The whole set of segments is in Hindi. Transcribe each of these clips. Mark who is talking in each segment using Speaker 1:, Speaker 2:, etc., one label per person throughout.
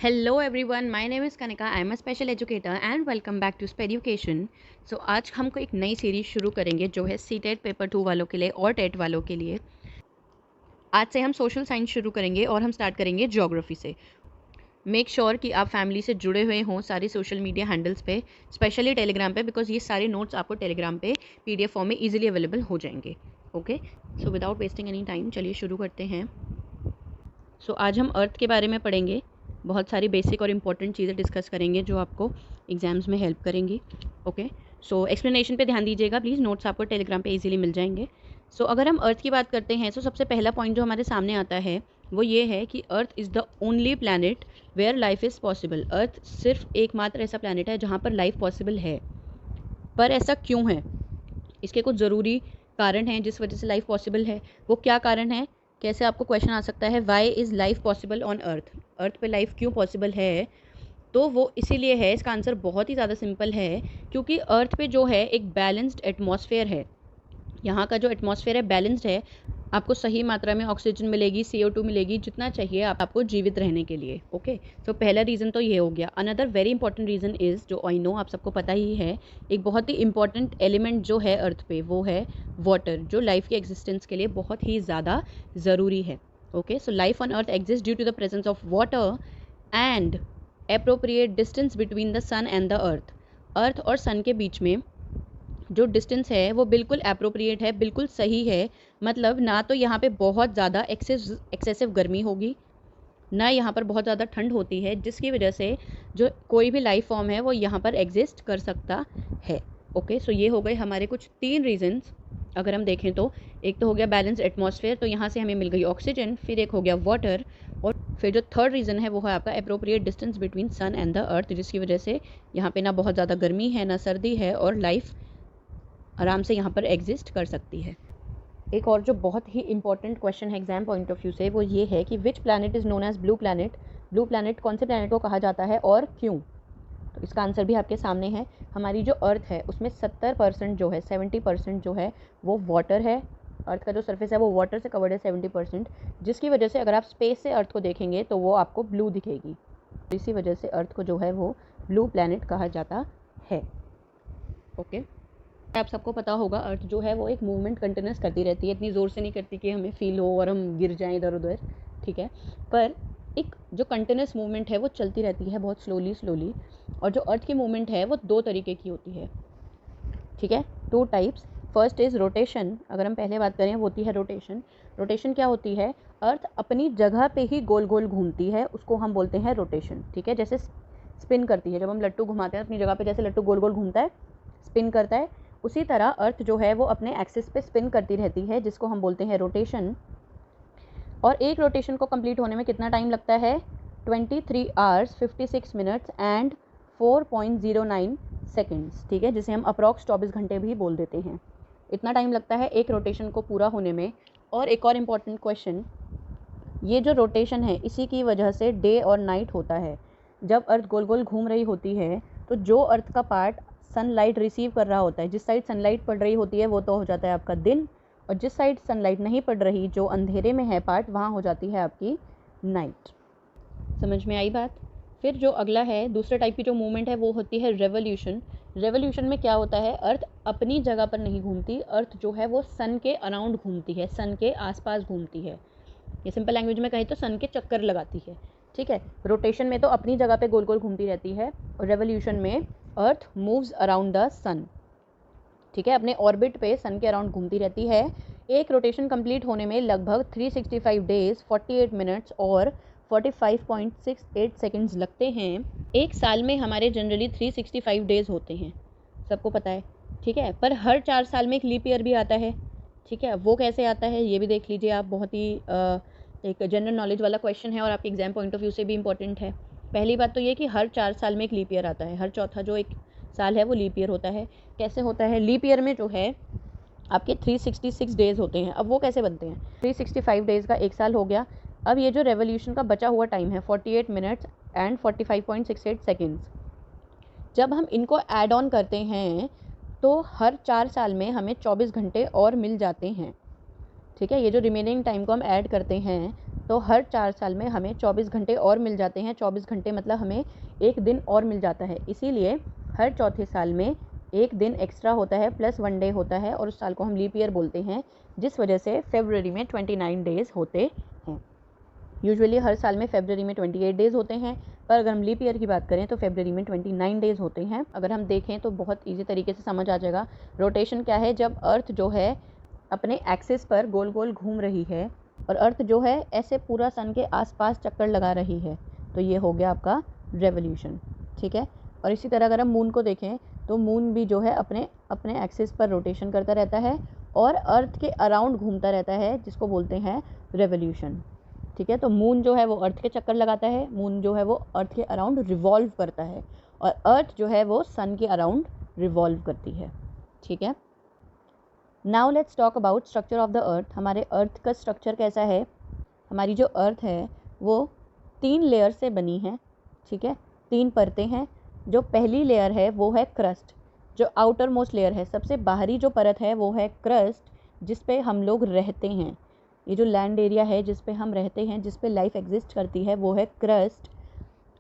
Speaker 1: Hello everyone, my name is Kanika. I am a special educator and welcome back to Speducation. So आज हमको एक नई सीरीज शुरू करेंगे जो है सीटेट पेपर 2 वालों के लिए और टेट वालों के लिए। आज से हम सोशल साइंस शुरू करेंगे और हम स्टार्ट करेंगे ज्योग्राफी से। मेक श्योर कि आप फैमिली से जुड़े हुए हों सारी सोशल मीडिया हैंडल्स पे, स्पेशली टेलीग्राम पे, बिकॉज ये सारे नोट्स आपको टेलीग्राम पे PDF फॉर्म में ईजिली अवेलेबल हो जाएंगे। Okay, so without wasting any time चलिए शुरू करते हैं। सो आज हम अर्थ के बारे में पढ़ेंगे, बहुत सारी बेसिक और इम्पॉर्टेंट चीज़ें डिस्कस करेंगे जो आपको एग्जाम्स में हेल्प करेंगी। ओके, सो एक्सप्लेनेशन पे ध्यान दीजिएगा प्लीज़, नोट्स आपको टेलीग्राम पे इजीली मिल जाएंगे। सो अगर हम अर्थ की बात करते हैं तो सबसे पहला पॉइंट जो हमारे सामने आता है वो ये है कि earth is the only planet where life is possible. Earth सिर्फ एकमात्र ऐसा प्लैनेट है जहाँ पर लाइफ पॉसिबल है। पर ऐसा क्यों है? इसके कुछ ज़रूरी कारण हैं जिस वजह से लाइफ पॉसिबल है। वो क्या कारण है? कैसे आपको क्वेश्चन आ सकता है, why is life possible on earth? Earth पे लाइफ क्यों पॉसिबल है? तो वो इसीलिए है, इसका आंसर बहुत ही ज़्यादा सिंपल है, क्योंकि अर्थ पे जो है एक बैलेंस्ड एटमॉस्फेयर है। यहाँ का जो एटमॉस्फेयर है बैलेंस्ड है, आपको सही मात्रा में ऑक्सीजन मिलेगी, CO2 मिलेगी, जितना चाहिए आपको जीवित रहने के लिए। ओके, तो पहला रीज़न तो ये हो गया। Another very important reason is, जो आई नो आप सबको पता ही है, एक बहुत ही इंपॉर्टेंट एलिमेंट जो है अर्थ पे वो है वाटर, जो लाइफ के एग्जिस्टेंस के लिए बहुत ही ज़्यादा ज़रूरी है। Okay, so life on earth exist due to the presence of water and appropriate distance between the sun and the earth. Earth और सन के बीच में जो डिस्टेंस है वो बिल्कुल एप्रोप्रिएट है, बिल्कुल सही है। मतलब ना तो यहाँ पे बहुत ज़्यादा एक्सेसिव गर्मी होगी, ना यहाँ पर बहुत ज़्यादा ठंड होती है, जिसकी वजह से जो कोई भी लाइफ फॉर्म है वो यहाँ पर एग्जिस्ट कर सकता है। ओके, सो ये हो गए हमारे कुछ 3 रीजंस। अगर हम देखें तो एक तो हो गया बैलेंस एटमॉस्फेयर, तो यहाँ से हमें मिल गई ऑक्सीजन, फिर एक हो गया वाटर, और फिर जो थर्ड रीज़न है वो है आपका appropriate distance between sun and the earth, जिसकी वजह से यहाँ पे ना बहुत ज़्यादा गर्मी है ना सर्दी है, और लाइफ आराम से यहाँ पर एग्जिस्ट कर सकती है। एक और जो बहुत ही इंपॉर्टेंट क्वेश्चन है एग्जाम पॉइंट ऑफ व्यू से, वो ये है कि which planet is known as blue planet? Blue planet कौन से प्लैनेट को कहा जाता है और क्यों? तो इसका आंसर भी आपके सामने है। हमारी जो अर्थ है उसमें 70% जो है, 70% जो है वो वाटर है। अर्थ का जो सरफेस है वो वाटर से कवर्ड है 70%, जिसकी वजह से अगर आप स्पेस से अर्थ को देखेंगे तो वो आपको ब्लू दिखेगी। इसी वजह से अर्थ को जो है वो ब्लू प्लैनेट कहा जाता है। ओके, आप सबको पता होगा अर्थ जो है वो एक मूवमेंट कंटिन्यूस करती रहती है, इतनी ज़ोर से नहीं करती कि हमें फील हो और हम गिर जाएं इधर उधर, ठीक है, पर एक जो कंटिन्यूस मूवमेंट है वो चलती रहती है बहुत स्लोली। और जो अर्थ की मूवमेंट है वो 2 तरीके की होती है, ठीक है, 2 टाइप्स। First is rotation. अगर हम पहले बात करें वो होती है रोटेशन। रोटेशन क्या होती है? अर्थ अपनी जगह पे ही गोल गोल घूमती है, उसको हम बोलते हैं रोटेशन, ठीक है। जैसे स्पिन करती है, जब हम लट्टू घुमाते हैं अपनी जगह पे, जैसे लट्टू गोल गोल घूमता है, स्पिन करता है, उसी तरह अर्थ जो है वो अपने एक्सिस पे स्पिन करती रहती है, जिसको हम बोलते हैं रोटेशन। और एक रोटेशन को कंप्लीट होने में कितना टाइम लगता है? 23 आवर्स 56 मिनट्स एंड 4.09 सेकेंड्स, ठीक है, जिसे हम अप्रॉक्स 24 घंटे भी बोल देते हैं। इतना टाइम लगता है एक रोटेशन को पूरा होने में। और एक और इम्पॉर्टेंट क्वेश्चन, ये जो रोटेशन है इसी की वजह से डे और नाइट होता है। जब अर्थ गोल गोल घूम रही होती है तो जो अर्थ का पार्ट सनलाइट रिसीव कर रहा होता है, जिस साइड सनलाइट पड़ रही होती है वो तो हो जाता है आपका दिन, और जिस साइड सनलाइट नहीं पड़ रही, जो अंधेरे में है पार्ट, वहाँ हो जाती है आपकी नाइट। समझ में आई बात? फिर जो अगला है, दूसरे टाइप की जो मूवमेंट है वो होती है रेवोल्यूशन। रेवोल्यूशन में क्या होता है? अर्थ अपनी जगह पर नहीं घूमती, अर्थ जो है वो सन के अराउंड घूमती है, सन के आसपास घूमती है। ये सिंपल लैंग्वेज में कहें तो सन के चक्कर लगाती है, ठीक है। रोटेशन में तो अपनी जगह पे गोल गोल घूमती रहती है, और रेवोल्यूशन में अर्थ मूव्स अराउंड द सन, ठीक है, अपने ऑर्बिट पे सन के अराउंड घूमती रहती है। एक रोटेशन कंप्लीट होने में लगभग 365 डेज 48 मिनट्स और 45.68 सेकेंड्स लगते हैं। एक साल में हमारे जनरली 365 डेज होते हैं, सबको पता है, ठीक है, पर हर 4 साल में एक लीप ईयर भी आता है, ठीक है। वो कैसे आता है ये भी देख लीजिए आप, बहुत ही एक जनरल नॉलेज वाला क्वेश्चन है और आपके एग्जाम पॉइंट ऑफ व्यू से भी इंपॉर्टेंट है। पहली बात तो ये कि हर 4 साल में एक लीप ईयर आता है, हर चौथा जो एक साल है वो लीप ईयर होता है। कैसे होता है? लीप ईयर में जो है आपके 366 डेज होते हैं। अब वो कैसे बनते हैं? 365 डेज़ का एक साल हो गया। अब ये जो रेवोल्यूशन का बचा हुआ टाइम है 48 मिनट्स एंड 45.68 सेकेंड्स, जब हम इनको ऐड ऑन करते हैं तो हर 4 साल में हमें 24 घंटे और मिल जाते हैं। ठीक है। ये जो रिमेनिंग टाइम को हम ऐड करते हैं तो हर 4 साल में हमें 24 घंटे और मिल जाते हैं। 24 घंटे मतलब हमें एक दिन और मिल जाता है, इसीलिए हर चौथे साल में एक दिन एक्स्ट्रा होता है प्लस 1 डे होता है और उस साल को हम लीप ईयर बोलते हैं, जिस वजह से फरवरी में 29 डेज़ होते हैं। यूजुअली हर साल में फरवरी में 28 डेज़ होते हैं, पर अगर हम लीप ईयर की बात करें तो फरवरी में 29 डेज़ होते हैं। अगर हम देखें तो बहुत ईजी तरीके से समझ आ जाएगा। रोटेशन क्या है, जब अर्थ जो है अपने एक्सिस पर गोल गोल घूम रही है और अर्थ जो है ऐसे पूरा सन के आसपास चक्कर लगा रही है, तो ये हो गया आपका रेवोल्यूशन। ठीक है। और इसी तरह अगर हम मून को देखें तो मून भी जो है अपने अपने एक्सिस पर रोटेशन करता रहता है और अर्थ के अराउंड घूमता रहता है, जिसको बोलते हैं रेवोल्यूशन। ठीक है। तो मून जो है वो अर्थ के चक्कर लगाता है, मून जो है वो अर्थ के अराउंड रिवॉल्व करता है और अर्थ जो है वो सन के अराउंड रिवॉल्व करती है। ठीक है। Now let's talk about structure of the अर्थ। हमारे अर्थ का स्ट्रक्चर कैसा है। हमारी जो अर्थ है वो 3 लेयर से बनी है। ठीक है। 3 परतें हैं। जो पहली लेयर है वो है क्रस्ट, जो आउटर मोस्ट लेयर है, सबसे बाहरी जो परत है वो है क्रस्ट, जिस पे हम लोग रहते हैं। ये जो लैंड एरिया है जिस पे हम रहते हैं, जिस पे लाइफ एग्जिस्ट करती है, वो है क्रस्ट।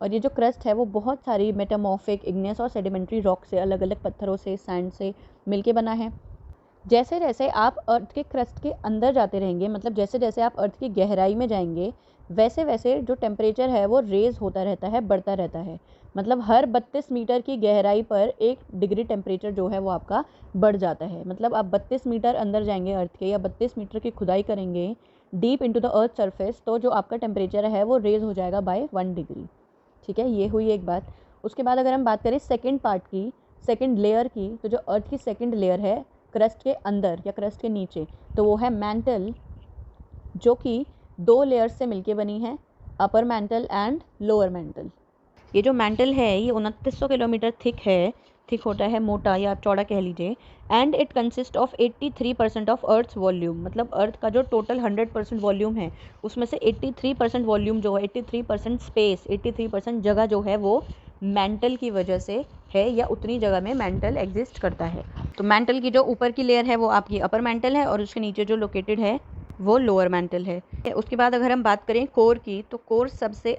Speaker 1: और ये जो क्रस्ट है वो बहुत सारी मेटामॉर्फिक, इग्नियस और सेडिमेंट्री रॉक से, अलग अलग पत्थरों से, सैंड से मिलके बना है। जैसे जैसे आप अर्थ के क्रस्ट के अंदर जाते रहेंगे, मतलब जैसे जैसे आप अर्थ की गहराई में जाएंगे, वैसे वैसे जो टेम्परेचर है वो रेज होता रहता है, बढ़ता रहता है। मतलब हर 32 मीटर की गहराई पर 1 डिग्री टेम्परेचर जो है वो आपका बढ़ जाता है। मतलब आप 32 मीटर अंदर जाएंगे अर्थ के, या 32 मीटर की खुदाई करेंगे deep into the earth surface, तो जो आपका टेम्परेचर है वो रेज हो जाएगा बाय 1 डिग्री। ठीक है। ये हुई एक बात। उसके बाद अगर हम बात करें सेकेंड पार्ट की, सेकेंड लेयर की, तो जो अर्थ की सेकेंड लेयर है क्रस्ट के अंदर या क्रस्ट के नीचे, तो वो है मैंटल, जो कि 2 लेयर्स से मिलके बनी है, upper mantle and lower mental. ये जो मैंटल है ये 2900 किलोमीटर थिक है, थिक होता है, मोटा या आप चौड़ा कह लीजिए। And it consist of 83% of earth's volume. मतलब अर्थ का जो टोटल 100% वॉल्यूम है उसमें से 83% वॉल्यूम जो है, 83% स्पेस, 83% जगह जो है वो मैंटल की वजह से है, या उतनी जगह में मैंटल एग्जिस्ट करता है। तो मैंटल की जो ऊपर की लेयर है वो आपकी अपर मैंटल है और उसके नीचे जो लोकेटेड है वो लोअर मैंटल है। उसके बाद अगर हम बात करें कोर की, तो कोर सबसे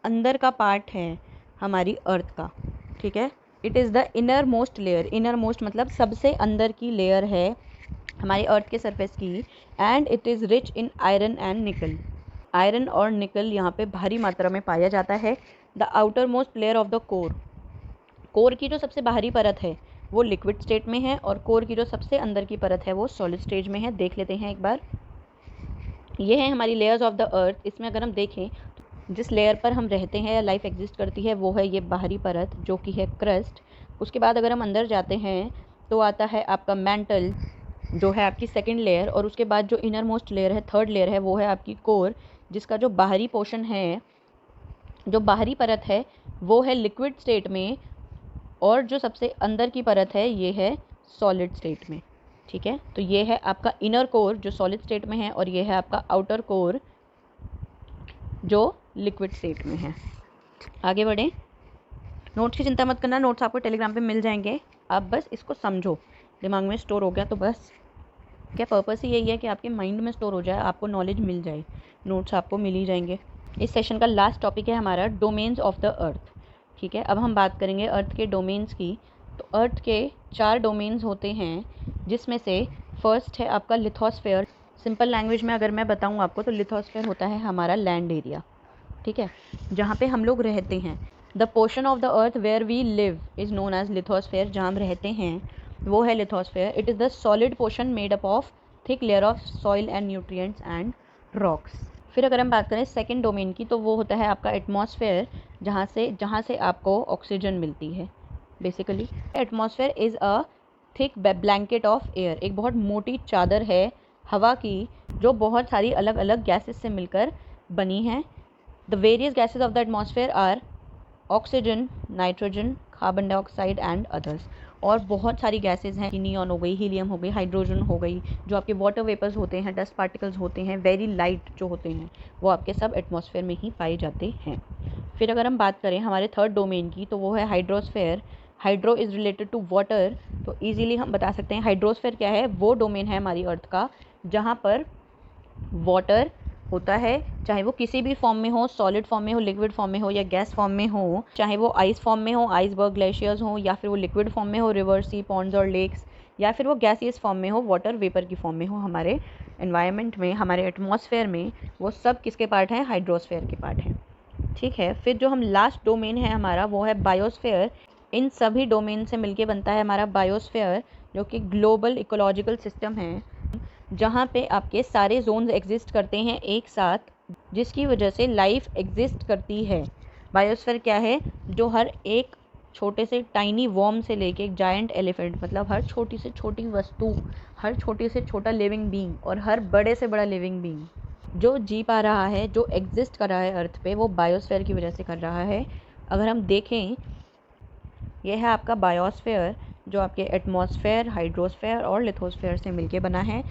Speaker 1: अंदर का पार्ट है हमारी अर्थ का। ठीक है। It is the inner most layer. Inner most मतलब सबसे अंदर की लेयर है हमारी अर्थ के सरफेस की। And it is rich in iron and निकल। आयरन और निकल यहाँ पे भारी मात्रा में पाया जाता है। The outer most layer of the core. Core की जो सबसे बाहरी परत है वो लिक्विड स्टेट में है और कोर की जो सबसे अंदर की परत है वो सॉलिड स्टेज में है। देख लेते हैं एक बार। ये है हमारी लेयर्स ऑफ द अर्थ। इसमें अगर हम देखें तो जिस लेयर पर हम रहते हैं या लाइफ एग्जिस्ट करती है वो है ये बाहरी परत, जो कि है क्रस्ट। उसके बाद अगर हम अंदर जाते हैं तो आता है आपका मैंटल, जो है आपकी सेकेंड लेयर। और उसके बाद जो इनर मोस्ट लेयर है, थर्ड लेयर है, वो है आपकी कोर, जिसका जो बाहरी पोर्शन है, जो बाहरी परत है वो है लिक्विड स्टेट में, और जो सबसे अंदर की परत है ये है सॉलिड स्टेट में। ठीक है। तो ये है आपका इनर कोर जो सॉलिड स्टेट में है, और ये है आपका आउटर कोर जो लिक्विड स्टेट में है। आगे बढ़ें। नोट्स की चिंता मत करना, नोट्स आपको टेलीग्राम पे मिल जाएंगे। आप बस इसको समझो, दिमाग में स्टोर हो गया तो बस। क्या पर्पस ही यही है कि आपके माइंड में स्टोर हो जाए, आपको नॉलेज मिल जाए, नोट्स आपको मिल ही जाएंगे। इस सेशन का लास्ट टॉपिक है हमारा डोमेन्स ऑफ द अर्थ। ठीक है। अब हम बात करेंगे अर्थ के डोमेन्स की। तो अर्थ के 4 डोमेन्स होते हैं, जिसमें से फर्स्ट है आपका लिथोस्फेयर। सिंपल लैंग्वेज में अगर मैं बताऊं आपको तो लिथोस्फेयर होता है हमारा लैंड एरिया। ठीक है। जहाँ पे हम लोग रहते हैं। The portion of the earth where we live is known as lithosphere. जहाँ हम रहते हैं वो है lithosphere. It is the solid portion made up of thick layer of soil and nutrients and rocks. फिर अगर हम बात करें सेकेंड डोमेन की, तो वो होता है आपका एटमॉस्फेयर, जहाँ से आपको ऑक्सीजन मिलती है। Basically atmosphere is a thick blanket of air. एक बहुत मोटी चादर है हवा की, जो बहुत सारी अलग अलग गैसेस से मिलकर बनी है। The various gases of the atmosphere are oxygen, nitrogen, carbon dioxide and others. और बहुत सारी गैसेज हैं, नियॉन हो गई, हीलियम हो गई, हाइड्रोजन हो गई, जो आपके वाटर वेपर्स होते हैं, डस्ट पार्टिकल्स होते हैं, वेरी लाइट जो होते हैं, वो आपके सब एटमॉस्फेयर में ही पाए जाते हैं। फिर अगर हम बात करें हमारे थर्ड डोमेन की, तो वो है hydrosphere. Hydro is related to water. तो ईजिली हम बता सकते हैं हाइड्रोस्फेयर क्या है। वो डोमेन है हमारी अर्थ का जहाँ पर वाटर होता है, चाहे वो किसी भी फॉर्म में हो, सॉलिड फॉर्म में हो, लिक्विड फॉर्म में हो या गैस फॉर्म में हो, चाहे वो आइस फॉर्म में हो, आइसबर्ग ग्लेशियर्स हो, या फिर वो लिक्विड फॉर्म में हो, रिवर, सी, पॉन्ड्स और लेक्स, या फिर वो गैसियस फॉर्म में हो, वाटर वेपर की फॉर्म में हो, हमारे एनवायरनमेंट में, हमारे एटमॉस्फेयर में, वो सब किसके पार्ट हैं? हाइड्रोस्फेयर के पार्ट हैं। ठीक है, फिर जो हम लास्ट डोमेन है हमारा वो है बायोस्फेयर। इन सभी डोमेन से मिलके बनता है हमारा बायोस्फेयर, जो कि ग्लोबल इकोलॉजिकल सिस्टम है, जहाँ पे आपके सारे जोन्स एग्जिस्ट करते हैं एक साथ, जिसकी वजह से लाइफ एग्जिस्ट करती है। बायोस्फीयर क्या है? जो हर एक छोटे से टाइनी वॉर्म से लेके एक जायंट एलिफेंट, मतलब हर छोटी से छोटी वस्तु, हर छोटे से छोटा लिविंग बीइंग और हर बड़े से बड़ा लिविंग बीइंग जो जी पा रहा है, जो एग्जिस्ट कर रहा है अर्थ पे, वो बायोस्फीयर की वजह से कर रहा है। अगर हम देखें, यह है आपका बायोस्फीयर, जो आपके एटमॉस्फेयर, हाइड्रोस्फेयर और लिथोस्फेयर से मिलके बना है।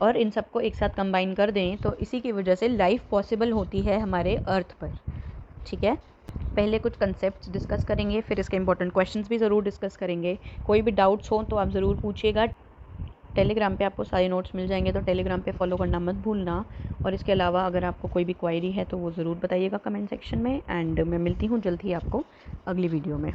Speaker 1: और इन सबको एक साथ कंबाइन कर दें तो इसी की वजह से लाइफ पॉसिबल होती है हमारे अर्थ पर। ठीक है, पहले कुछ कंसेप्ट्स डिस्कस करेंगे, फिर इसके इंपॉर्टेंट क्वेश्चंस भी ज़रूर डिस्कस करेंगे। कोई भी डाउट्स हो तो आप ज़रूर पूछिएगा। टेलीग्राम पे आपको सारे नोट्स मिल जाएंगे, तो टेलीग्राम पे फॉलो करना मत भूलना। और इसके अलावा अगर आपको कोई भी क्वायरी है तो वो ज़रूर बताइएगा कमेंट सेक्शन में। एंड मैं मिलती हूँ जल्द ही आपको अगली वीडियो में।